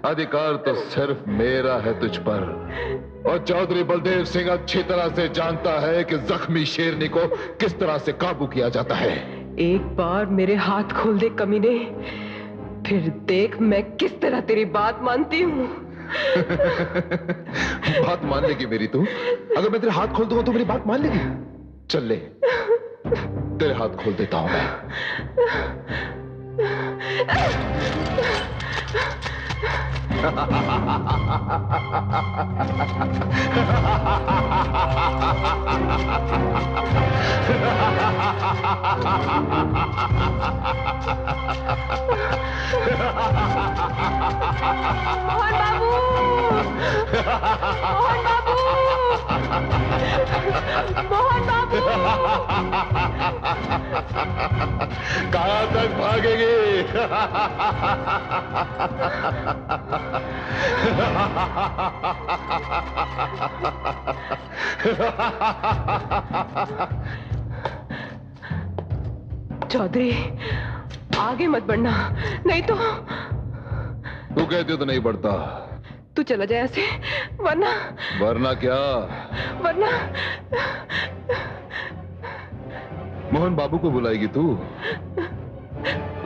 E: अधिकार तो सिर्फ मेरा है तुझ पर, और चौधरी बलदेव सिंह अच्छी तरह से जानता है कि जख्मी शेरनी को किस तरह से काबू किया जाता है।
C: एक बार मेरे हाथ खोल दे कमीने, फिर देख मैं किस तरह तेरी बात मानती हूँ।
E: बात मान लेगी मेरी तू? अगर मैं तेरे हाथ खोल दूंगा तो मेरी बात मान लेगी? चल ले, तेरे हाथ खोल देता हूं मैं।
C: मोहन बाबू! मोहन बाबू! मोहन बाबू!
E: कहां तक भागेगी?
C: चौधरी, आगे मत बढ़ना, नहीं तो।
E: तू कहती हो तो नहीं बढ़ता।
C: तू चला जाए ऐसे, वरना।
E: वरना क्या?
C: वरना
E: मोहन बाबू को बुलाएगी तू?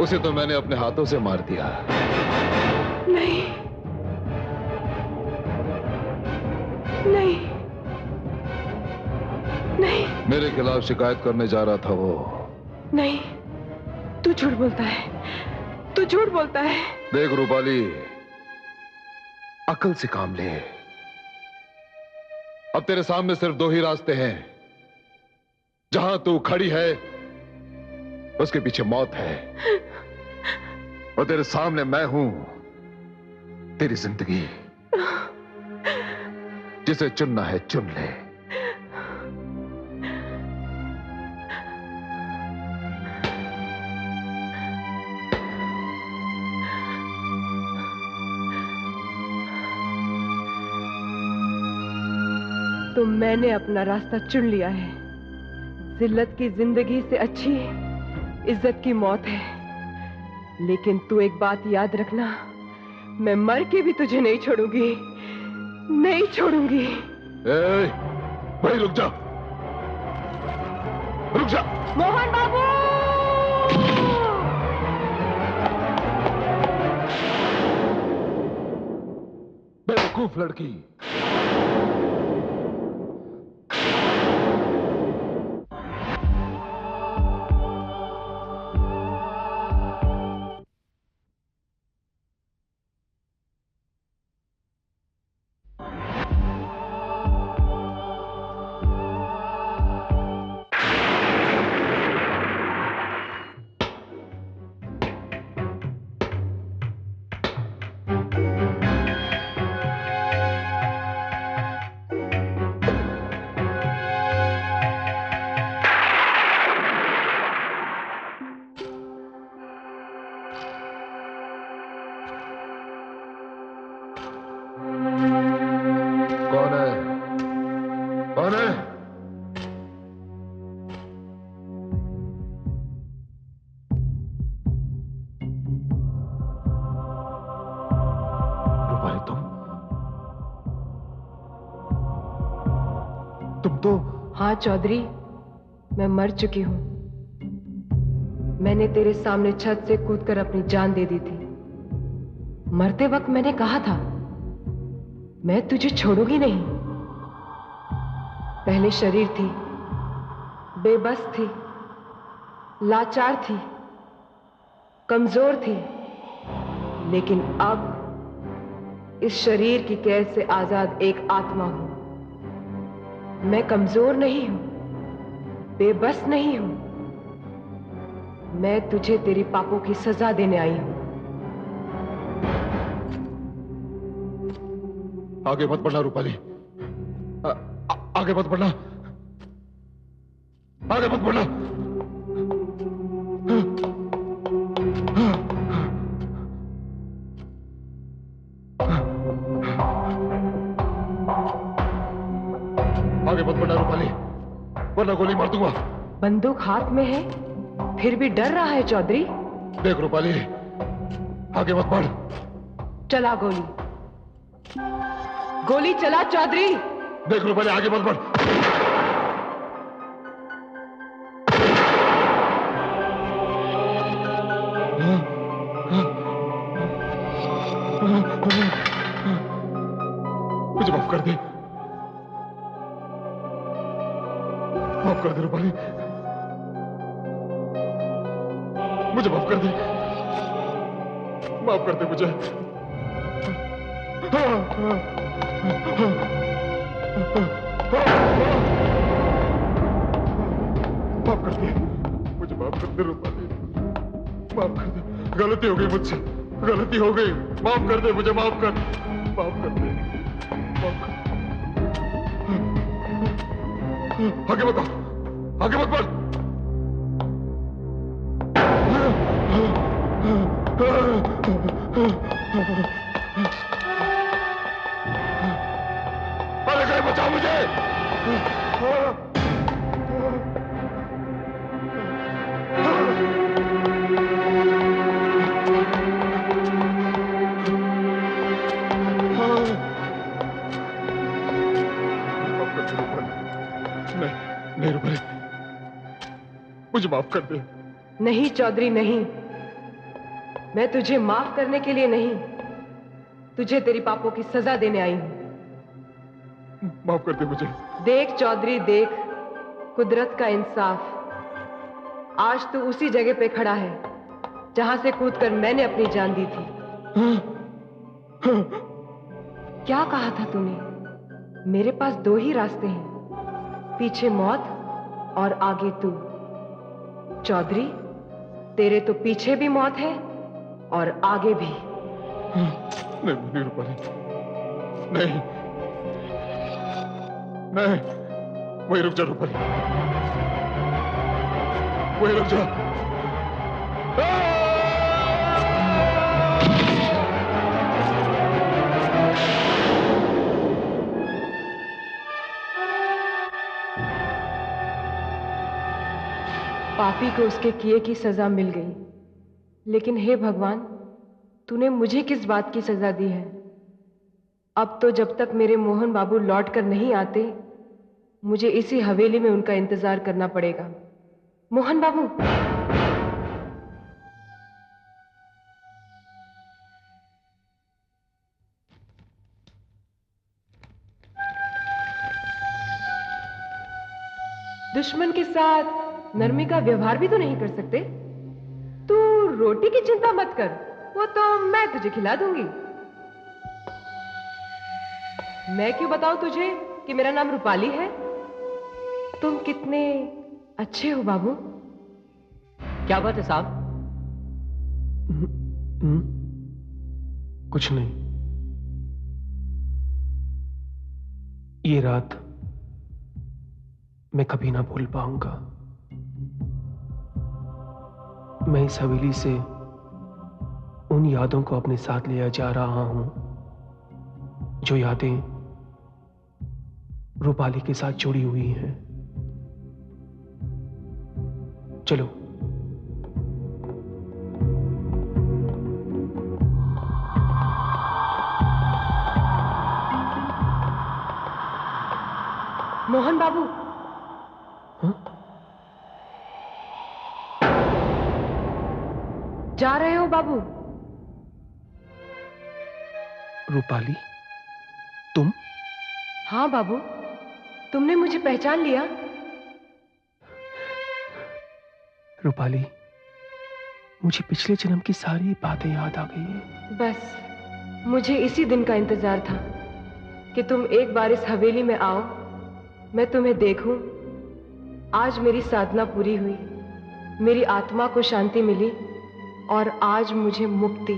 E: उसे तो मैंने अपने हाथों से मार दिया।
C: नहीं, नहीं, नहीं,
E: मेरे खिलाफ शिकायत करने जा रहा था वो।
C: नहीं, तू झूठ बोलता है, तू झूठ बोलता है।
E: देख रूपाली, अकल से काम ले। अब तेरे सामने सिर्फ दो ही रास्ते हैं। जहां तू खड़ी है उसके पीछे मौत है, और तेरे सामने मैं हूं, तेरी जिंदगी। जिसे चुनना है चुन ले।
C: तो मैंने अपना रास्ता चुन लिया है। जिल्लत की जिंदगी से अच्छी इज्जत की मौत है। लेकिन तू एक बात याद रखना, मैं मर के भी तुझे नहीं छोड़ूंगी, नहीं छोड़ूंगी।
E: भाई रुक जा, रुक जा।
C: मोहन बाबू!
E: बेवकूफ लड़की। कौन है? कौन है? रूपाली, तुम तो
C: हाँ चौधरी, मैं मर चुकी हूँ। मैंने तेरे सामने छत से कूदकर अपनी जान दे दी थी। मरते वक्त मैंने कहा था, मैं तुझे छोड़ूंगी नहीं। पहले शरीर थी, बेबस थी, लाचार थी, कमजोर थी, लेकिन अब इस शरीर की कैद से आजाद एक आत्मा हूं। मैं कमजोर नहीं हूं, बेबस नहीं हूं। मैं तुझे तेरी पापों की सजा देने आई हूं।
E: आगे मत बढ़ना रूपाली, आगे मत बढ़ना, आगे मत बढ़ना। आगे मत बढ़ना रूपाली, वरना गोली मार दूंगा।
C: बंदूक हाथ में है, फिर भी डर रहा है चौधरी।
E: देख रूपाली, आगे मत बढ़।
C: चला गोली, गोली चला चौधरी।
E: देख रूपाली, आगे मत बढ़। मुझे माफ कर दे, माफ कर दे रूपाली, मुझे माफ कर दे, माफ कर दे मुझे। माफ कर दे मुझे, माफ कर दे रूपाली, माफ कर दे। गलती हो गई मुझसे, गलती हो गई, माफ कर दे मुझे, माफ कर, माफ कर दे, माफ कर। आगे मत आओ, आगे मत बढ़। अरे कोई बचाओ मुझे। नहीं रूपाली, मुझे माफ कर दे।
C: नहीं चौधरी नहीं, मैं तुझे माफ करने के लिए नहीं, तुझे तेरी पापों की सजा देने आई हूं।
E: माफ कर दे मुझे।
C: देख चौधरी देख, कुदरत का इंसाफ। आज तू उसी जगह पे खड़ा है जहां से कूदकर मैंने अपनी जान दी थी। क्या कहा था तूने? मेरे पास दो ही रास्ते हैं, पीछे मौत और आगे तू। चौधरी, तेरे तो पीछे भी मौत है और आगे भी।
E: नहीं रूपाली, नहीं नहीं, वही रुक जा रूपाली, वही रुक जा।
C: पापी को उसके किए की सजा मिल गई, लेकिन हे भगवान, तूने मुझे किस बात की सजा दी है? अब तो जब तक मेरे मोहन बाबू लौट कर नहीं आते, मुझे इसी हवेली में उनका इंतजार करना पड़ेगा। मोहन बाबू, दुश्मन के साथ नरमी का व्यवहार भी तो नहीं कर सकते? तू रोटी की चिंता मत कर, वो तो मैं तुझे खिला दूंगी। मैं क्यों बताऊं तुझे कि मेरा नाम रूपाली है? तुम कितने अच्छे हो बाबू।
A: क्या बात है साहब?
B: कुछ नहीं। ये रात मैं कभी ना भूल पाऊंगा। मैं इस हवेली से उन यादों को अपने साथ लिया जा रहा हूं, जो यादें रूपाली के साथ जुड़ी हुई हैं। चलो।
C: मोहन बाबू।
B: हाँ?
C: जा रहे हो बाबू?
B: रूपाली, तुम?
C: हाँ बाबू, तुमने मुझे पहचान लिया?
B: रूपाली, मुझे पिछले जन्म की सारी बातें याद आ गई हैं।
C: बस मुझे इसी दिन का इंतजार था कि तुम एक बार इस हवेली में आओ, मैं तुम्हें देखूं। आज मेरी साधना पूरी हुई, मेरी आत्मा को शांति मिली और आज मुझे मुक्ति